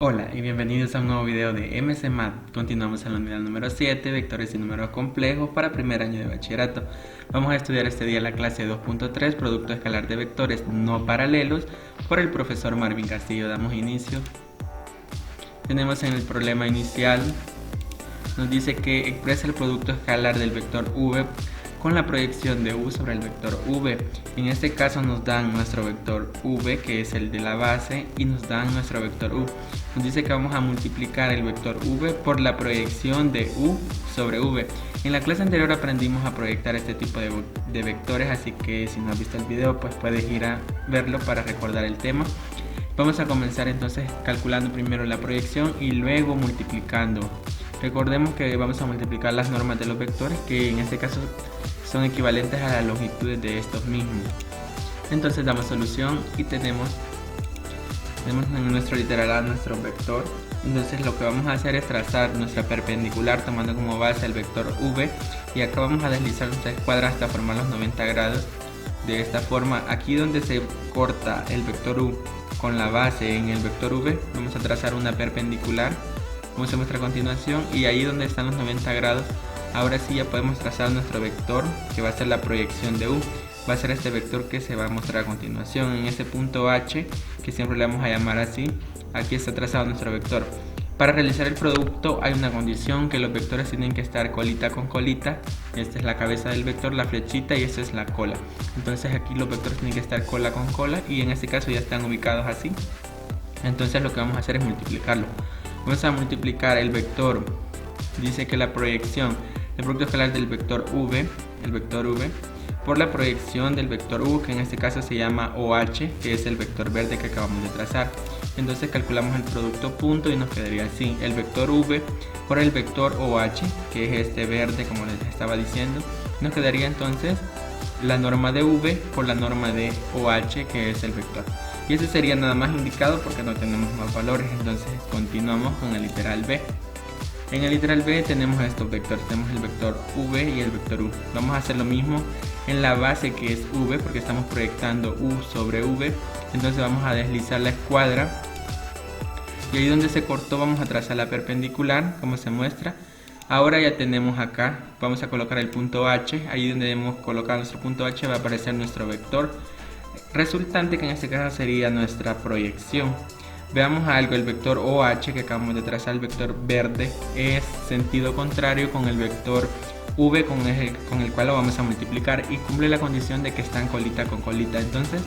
Hola y bienvenidos a un nuevo video de MC Math. Continuamos en la unidad número 7, vectores y números complejos para primer año de bachillerato. Vamos a estudiar este día la clase 2.3, producto escalar de vectores no paralelos, por el profesor Marvin Castillo. Damos inicio. Tenemos en el problema inicial, nos dice que expresa el producto escalar del vector v con la proyección de u sobre el vector v. En este caso nos dan nuestro vector v, que es el de la base, y nos dan nuestro vector u. Nos dice que vamos a multiplicar el vector v por la proyección de u sobre v. En la clase anterior aprendimos a proyectar este tipo de vectores, así que si no has visto el video pues puedes ir a verlo para recordar el tema. Vamos a comenzar entonces calculando primero la proyección y luego multiplicando. Recordemos que vamos a multiplicar las normas de los vectores, que en este caso son equivalentes a las longitudes de estos mismos. Entonces damos solución y tenemos en nuestro literal a nuestro vector. Entonces lo que vamos a hacer es trazar nuestra perpendicular tomando como base el vector v, y acá vamos a deslizar nuestra escuadra hasta formar los 90 grados. De esta forma, aquí donde se corta el vector u con la base en el vector v, vamos a trazar una perpendicular como se muestra a continuación, y ahí donde están los 90 grados, ahora sí ya podemos trazar nuestro vector, que va a ser la proyección de u. Va a ser este vector que se va a mostrar a continuación. En ese punto h, que siempre le vamos a llamar así, aquí está trazado nuestro vector. Para realizar el producto hay una condición, que los vectores tienen que estar colita con colita. Esta es la cabeza del vector, la flechita, y esta es la cola. Entonces aquí los vectores tienen que estar cola con cola, y en este caso ya están ubicados así. Entonces lo que vamos a hacer es multiplicarlo. Vamos a multiplicar el vector, dice que la proyección, el producto escalar del vector v, el vector v, por la proyección del vector u, que en este caso se llama OH, que es el vector verde que acabamos de trazar. Entonces calculamos el producto punto y nos quedaría así: el vector v por el vector OH, que es este verde como les estaba diciendo. Nos quedaría entonces la norma de v por la norma de OH, que es el vector. Y ese sería nada más indicado porque no tenemos más valores. Entonces continuamos con el literal b. En el literal b tenemos estos vectores, tenemos el vector v y el vector u. Vamos a hacer lo mismo en la base, que es v, porque estamos proyectando u sobre v. Entonces vamos a deslizar la escuadra, y ahí donde se cortó vamos a trazar la perpendicular como se muestra. Ahora ya tenemos acá, vamos a colocar el punto h. Ahí donde hemos colocado nuestro punto h va a aparecer nuestro vector resultante, que en este caso sería nuestra proyección. Veamos algo: el vector OH que acabamos de trazar, el vector verde, es sentido contrario con el vector v con el cual lo vamos a multiplicar, y cumple la condición de que están colita con colita. Entonces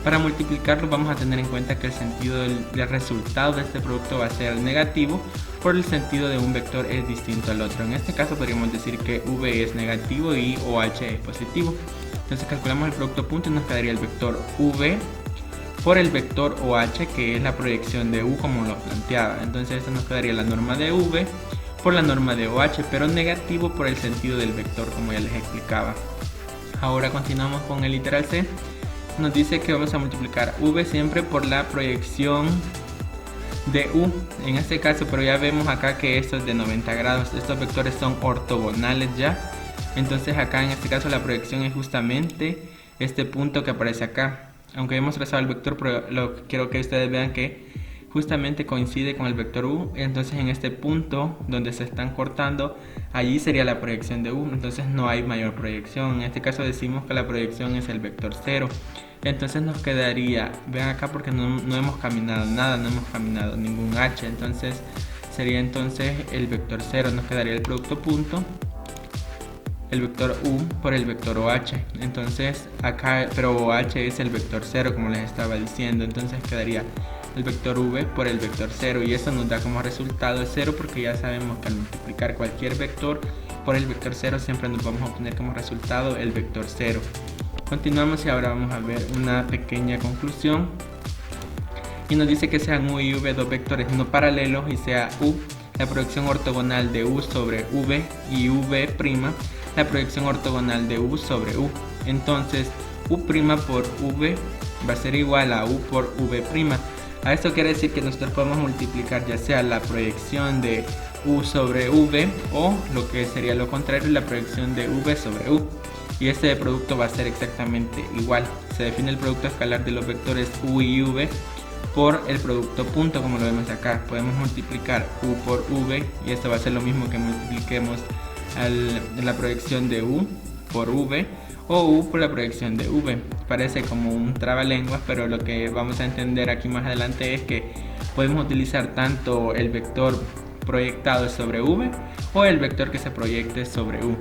para multiplicarlo vamos a tener en cuenta que el sentido del resultado de este producto va a ser negativo, por el sentido de un vector es distinto al otro. En este caso podríamos decir que v es negativo y OH es positivo. Entonces calculamos el producto punto y nos quedaría el vector v por el vector OH, que es la proyección de u como lo planteaba. Entonces esto nos quedaría la norma de v por la norma de OH, pero negativo por el sentido del vector como ya les explicaba. Ahora continuamos con el literal c. Nos dice que vamos a multiplicar v siempre por la proyección de u, en este caso, pero ya vemos acá que esto es de 90 grados. Estos vectores son ortogonales ya. Entonces acá en este caso la proyección es justamente este punto que aparece acá. Aunque hemos trazado el vector, pero quiero que ustedes vean que justamente coincide con el vector u. Entonces en este punto donde se están cortando, allí sería la proyección de u. Entonces no hay mayor proyección. En este caso decimos que la proyección es el vector 0. Entonces nos quedaría, vean acá, porque no hemos caminado nada, no hemos caminado ningún h. Entonces sería entonces el vector 0. Nos quedaría el producto punto, el vector u por el vector OH. Entonces acá, pero OH es el vector 0 como les estaba diciendo. Entonces quedaría el vector v por el vector 0, y eso nos da como resultado 0, porque ya sabemos que al multiplicar cualquier vector por el vector 0 siempre nos vamos a obtener como resultado el vector 0. Continuamos y ahora vamos a ver una pequeña conclusión, y nos dice que sean u y v dos vectores no paralelos, y sea u la proyección ortogonal de u sobre v y v' la proyección ortogonal de u sobre u. Entonces u' por v va a ser igual a u por v'. A esto quiere decir que nosotros podemos multiplicar ya sea la proyección de u sobre v, o lo que sería lo contrario, la proyección de v sobre u, y este producto va a ser exactamente igual. Se define el producto escalar de los vectores u y v por el producto punto, como lo vemos acá. Podemos multiplicar u por v y esto va a ser lo mismo que multipliquemos la proyección de u por v o u por la proyección de v. Parece como un trabalenguas, pero lo que vamos a entender aquí más adelante es que podemos utilizar tanto el vector proyectado sobre v o el vector que se proyecte sobre u.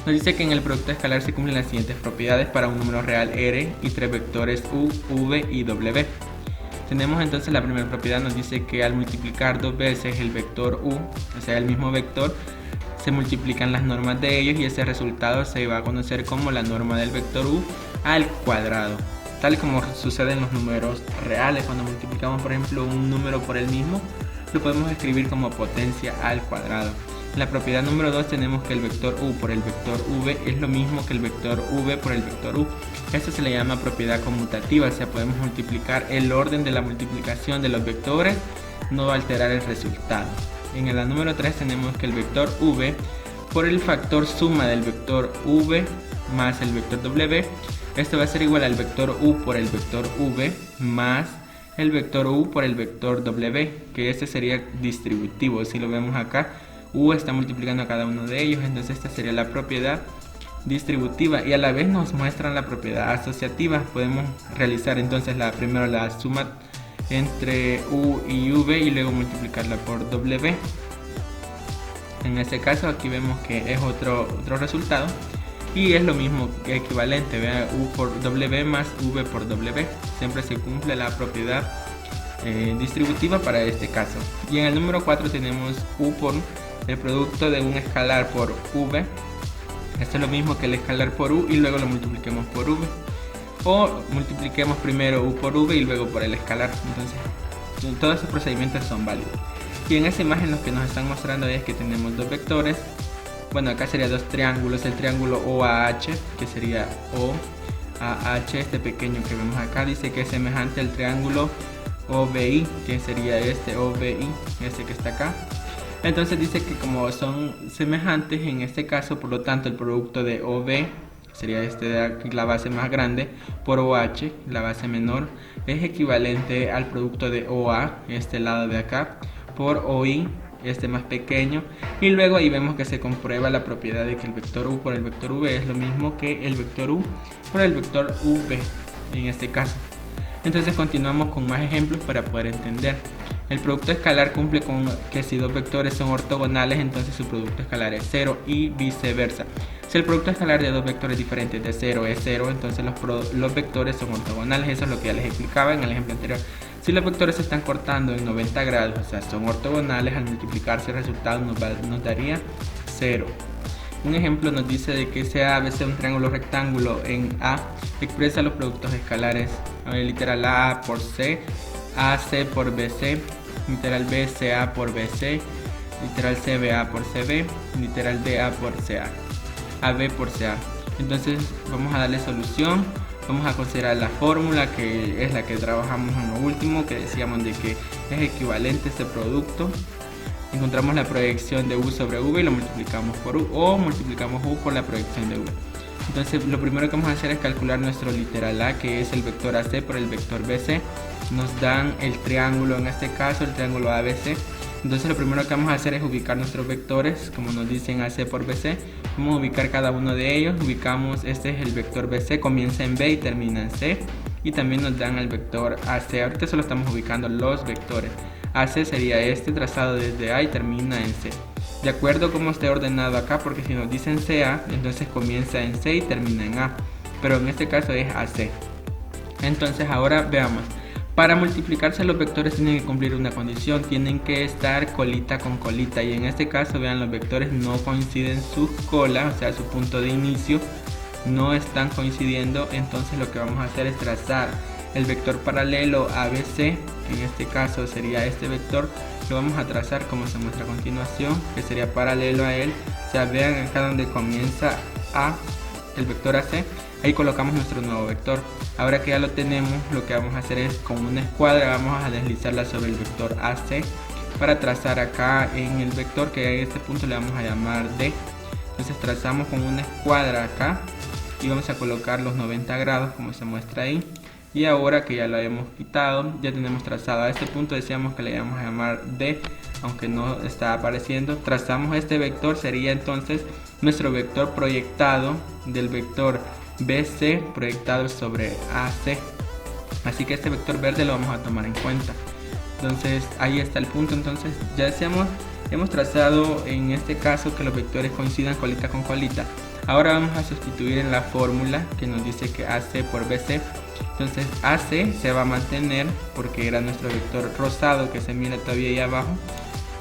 Nos dice que en el producto escalar se cumplen las siguientes propiedades para un número real r y tres vectores u, v y w. Tenemos entonces la primera propiedad, nos dice que al multiplicar dos veces el vector u, o sea el mismo vector, se multiplican las normas de ellos y ese resultado se va a conocer como la norma del vector u al cuadrado. Tal como sucede en los números reales, cuando multiplicamos por ejemplo un número por el mismo, lo podemos escribir como potencia al cuadrado. En la propiedad número 2 tenemos que el vector u por el vector v es lo mismo que el vector v por el vector u. Esto se le llama propiedad conmutativa, o sea podemos multiplicar el orden de la multiplicación de los vectores, no va a alterar el resultado. En la número 3 tenemos que el vector v por el factor suma del vector v más el vector w, esto va a ser igual al vector u por el vector v más el vector u por el vector w, que este sería distributivo. Si lo vemos acá, u está multiplicando a cada uno de ellos, entonces esta sería la propiedad distributiva y a la vez nos muestran la propiedad asociativa. Podemos realizar entonces primero la suma entre u y v y luego multiplicarla por w. En este caso aquí vemos que es otro resultado y es lo mismo que equivalente, vea, u por w más v por w, siempre se cumple la propiedad distributiva para este caso. Y en el número 4 tenemos u por el producto de un escalar por v, esto es lo mismo que el escalar por u y luego lo multipliquemos por v, o multipliquemos primero u por v y luego por el escalar. Entonces todos esos procedimientos son válidos. Y en esa imagen lo que nos están mostrando es que tenemos dos vectores, bueno acá sería dos triángulos, el triángulo OAH que sería OAH, este pequeño que vemos acá dice que es semejante al triángulo OBI, que sería este OBI, este que está acá. Entonces dice que como son semejantes en este caso, por lo tanto el producto de OB, sería este de aquí, la base más grande, por OH, la base menor, es equivalente al producto de OA, este lado de acá, por OI, este más pequeño, y luego ahí vemos que se comprueba la propiedad de que el vector u por el vector v es lo mismo que el vector u por el vector v en este caso. Entonces continuamos con más ejemplos para poder entender. El producto escalar cumple con que si dos vectores son ortogonales, entonces su producto escalar es 0 y viceversa. Si el producto escalar de dos vectores diferentes de 0 es 0, entonces los vectores son ortogonales. Eso es lo que ya les explicaba en el ejemplo anterior. Si los vectores se están cortando en 90 grados, o sea son ortogonales, al multiplicarse el resultado nos daría 0. Un ejemplo nos dice de que sea ABC un triángulo rectángulo en A, expresa los productos escalares, literal A por C, AC por BC, literal B CA por BC, literal CBA por CB, literal DA por CA, AB por CA. Entonces vamos a darle solución, vamos a considerar la fórmula que es la que trabajamos en lo último, que decíamos de que es equivalente este producto. Encontramos la proyección de u sobre v y lo multiplicamos por u, o multiplicamos u por la proyección de v. Entonces lo primero que vamos a hacer es calcular nuestro literal A, que es el vector AC por el vector BC. Nos dan el triángulo, en este caso el triángulo ABC. Entonces lo primero que vamos a hacer es ubicar nuestros vectores, como nos dicen AC por BC. Vamos a ubicar cada uno de ellos. Ubicamos, este es el vector BC, comienza en B y termina en C. Y también nos dan el vector AC. Ahorita solo estamos ubicando los vectores. AC sería este trazado desde A y termina en C. De acuerdo a cómo esté ordenado acá, porque si nos dicen CA, entonces comienza en C y termina en A. Pero en este caso es AC. Entonces ahora veamos. Para multiplicarse los vectores tienen que cumplir una condición, tienen que estar colita con colita, y en este caso vean, los vectores no coinciden sus colas, o sea su punto de inicio no están coincidiendo. Entonces lo que vamos a hacer es trazar el vector paralelo ABC, en este caso sería este vector, lo vamos a trazar como se muestra a continuación, que sería paralelo a él. O sea, vean acá donde comienza A, el vector AC, ahí colocamos nuestro nuevo vector. Ahora que ya lo tenemos, lo que vamos a hacer es con una escuadra vamos a deslizarla sobre el vector AC para trazar acá en el vector, que en este punto le vamos a llamar D. Entonces trazamos con una escuadra acá y vamos a colocar los 90 grados como se muestra ahí. Y ahora que ya lo hemos quitado, ya tenemos trazado. A este punto decíamos que le íbamos a llamar D, aunque no está apareciendo. Trazamos este vector, sería entonces nuestro vector proyectado del vector BC proyectado sobre AC. Así que este vector verde lo vamos a tomar en cuenta. Entonces ahí está el punto. Entonces ya decíamos, hemos trazado en este caso que los vectores coincidan colita con colita. Ahora vamos a sustituir en la fórmula que nos dice que AC por BC. Entonces AC se va a mantener porque era nuestro vector rosado que se mira todavía ahí abajo.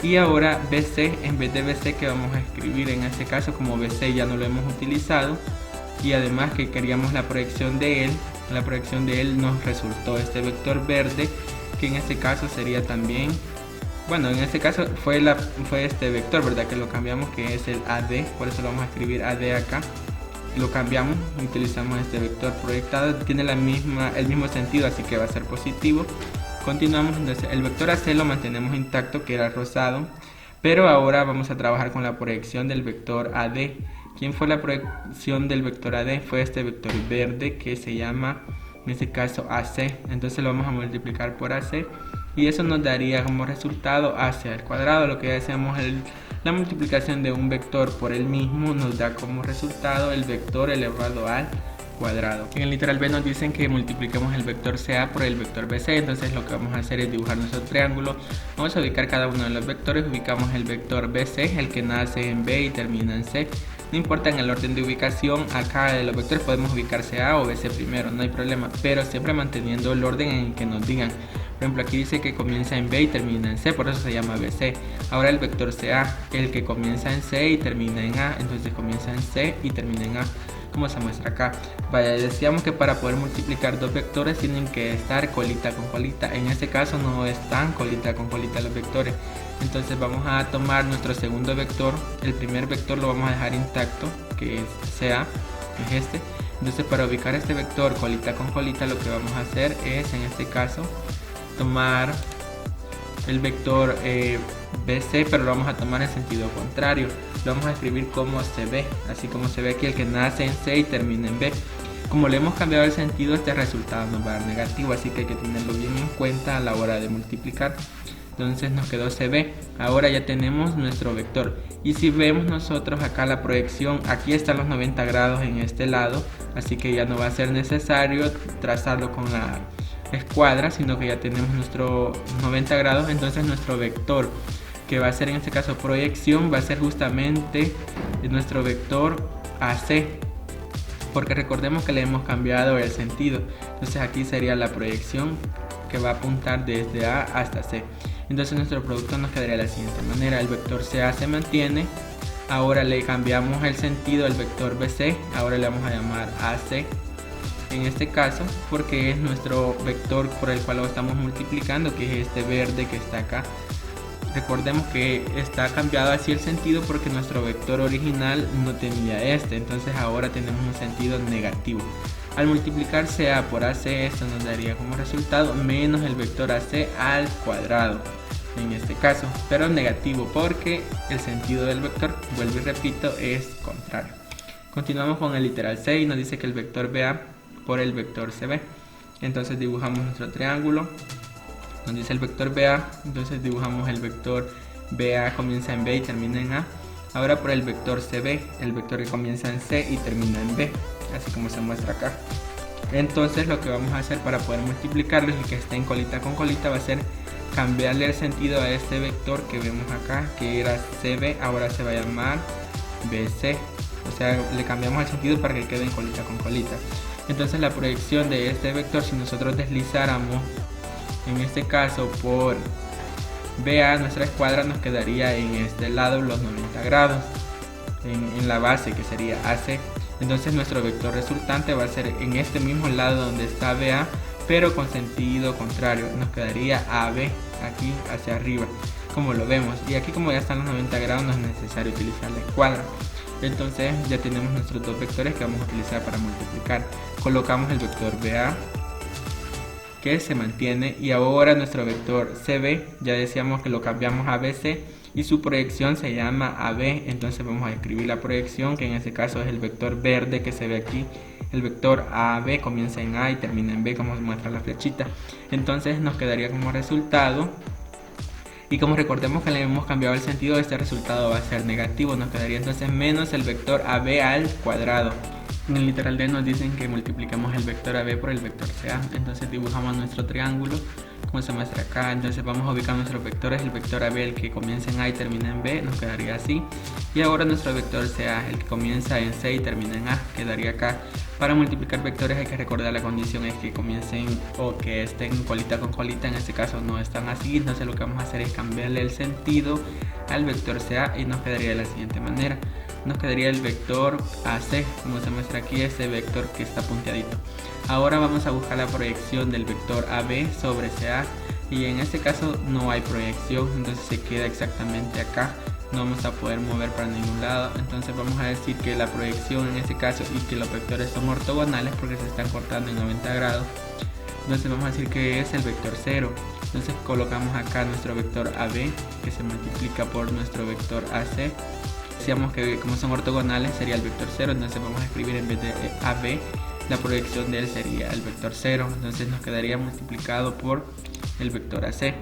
Y ahora BC, en vez de BC, que vamos a escribir en este caso como BC ya no lo hemos utilizado, y además que queríamos la proyección de él, nos resultó este vector verde, que en este caso sería también, bueno, en este caso fue este vector, ¿verdad? Que lo cambiamos, que es el AD, por eso lo vamos a escribir AD acá. Lo cambiamos, utilizamos este vector proyectado, tiene el mismo sentido, así que va a ser positivo. Continuamos, entonces el vector AC lo mantenemos intacto, que era rosado, pero ahora vamos a trabajar con la proyección del vector AD. ¿Quién fue la proyección del vector AD? Fue este vector verde que se llama, en este caso, AC. Entonces lo vamos a multiplicar por AC y eso nos daría como resultado AC al cuadrado. Lo que ya decíamos, la multiplicación de un vector por el mismo nos da como resultado el vector elevado al cuadrado. En el literal B nos dicen que multipliquemos el vector CA por el vector BC. Entonces lo que vamos a hacer es dibujar nuestro triángulo. Vamos a ubicar cada uno de los vectores. Ubicamos el vector BC, el que nace en B y termina en C. No importa en el orden de ubicación, acá de los vectores podemos ubicarse A o BC primero, no hay problema, pero siempre manteniendo el orden en el que nos digan. Por ejemplo, aquí dice que comienza en B y termina en C, por eso se llama BC. Ahora el vector CA, el que comienza en C y termina en A, entonces comienza en C y termina en A, como se muestra acá. Vaya, decíamos que para poder multiplicar dos vectores tienen que estar colita con colita. En este caso no están colita con colita los vectores. Entonces vamos a tomar nuestro segundo vector. El primer vector lo vamos a dejar intacto, que es CA, que es este. Entonces para ubicar este vector colita con colita, lo que vamos a hacer es, en este caso, tomar el vector BC, pero lo vamos a tomar en sentido contrario. Lo vamos a escribir como CB, así como se ve aquí, el que nace en C y termina en B. Como le hemos cambiado el sentido, este resultado nos va a dar negativo, así que hay que tenerlo bien en cuenta a la hora de multiplicar. Entonces nos quedó CB. Ahora ya tenemos nuestro vector. Y si vemos nosotros acá la proyección, aquí están los 90 grados en este lado, así que ya no va a ser necesario trazarlo con la escuadra, sino que ya tenemos nuestro 90 grados. Entonces nuestro vector, que va a ser en este caso proyección, va a ser justamente nuestro vector AC, porque recordemos que le hemos cambiado el sentido. Entonces aquí sería la proyección que va a apuntar desde A hasta C. Entonces nuestro producto nos quedaría de la siguiente manera: el vector CA se mantiene, ahora le cambiamos el sentido al vector BC, ahora le vamos a llamar AC en este caso, porque es nuestro vector por el cual lo estamos multiplicando, que es este verde que está acá. Recordemos que está cambiado así el sentido porque nuestro vector original no tenía este, entonces ahora tenemos un sentido negativo. Al multiplicar CA por AC, esto nos daría como resultado menos el vector AC al cuadrado en este caso, pero negativo porque el sentido del vector, vuelvo y repito, es contrario. Continuamos con el literal C y nos dice que el vector BA por el vector CB. Entonces dibujamos nuestro triángulo. Nos dice el vector BA, entonces dibujamos el vector BA, comienza en B y termina en A. Ahora por el vector CB, el vector que comienza en C y termina en B, así como se muestra acá. Entonces lo que vamos a hacer para poder multiplicarlos y que estén colita con colita va a ser cambiarle el sentido a este vector que vemos acá, que era CB, ahora se va a llamar BC. O sea, le cambiamos el sentido para que queden colita con colita. Entonces la proyección de este vector, si nosotros deslizáramos en este caso por BA, nuestra escuadra, nos quedaría en este lado los 90 grados en la base, que sería AC. Entonces nuestro vector resultante va a ser en este mismo lado donde está BA, pero con sentido contrario. Nos quedaría AB aquí hacia arriba, como lo vemos. Y aquí, como ya están los 90 grados, no es necesario utilizar la escuadra. Entonces ya tenemos nuestros dos vectores que vamos a utilizar para multiplicar. Colocamos el vector BA, que se mantiene, y ahora nuestro vector CB, ya decíamos que lo cambiamos a BC y su proyección se llama AB. Entonces vamos a escribir la proyección, que en este caso es el vector verde que se ve aquí el vector AB comienza en A y termina en B, como muestra la flechita. Entonces nos quedaría como resultado, y como recordemos que le hemos cambiado el sentido, este resultado va a ser negativo. Nos quedaría entonces menos el vector AB al cuadrado. En el literal D nos dicen que multiplicamos el vector AB por el vector CA. Entonces dibujamos nuestro triángulo como se muestra acá. Entonces vamos a ubicar nuestros vectores. El vector AB, el que comienza en A y termina en B, nos quedaría así. Y ahora nuestro vector CA, el que comienza en C y termina en A, quedaría acá. Para multiplicar vectores hay que recordar la condición es que comiencen o que estén colita con colita. En este caso no están así, entonces lo que vamos a hacer es cambiarle el sentido al vector CA y nos quedaría de la siguiente manera. Nos quedaría el vector AC, como se muestra aquí, ese vector que está punteadito. Ahora vamos a buscar la proyección del vector AB sobre CA, y en este caso no hay proyección, entonces se queda exactamente acá. No vamos a poder mover para ningún lado, entonces vamos a decir que la proyección en este caso y que los vectores son ortogonales porque se están cortando en 90 grados. Entonces vamos a decir que es el vector 0. Entonces colocamos acá nuestro vector AB que se multiplica por nuestro vector AC. Decíamos que como son ortogonales sería el vector 0, entonces vamos a escribir en vez de AB, la proyección de él sería el vector 0. Entonces nos quedaría multiplicado por el vector AC.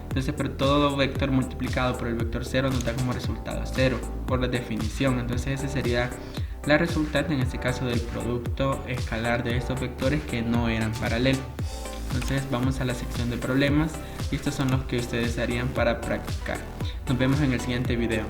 Entonces, pero todo vector multiplicado por el vector 0 nos da como resultado 0 por la definición. Entonces esa sería la resultante en este caso del producto escalar de estos vectores que no eran paralelos. Entonces vamos a la sección de problemas y estos son los que ustedes harían para practicar. Nos vemos en el siguiente video.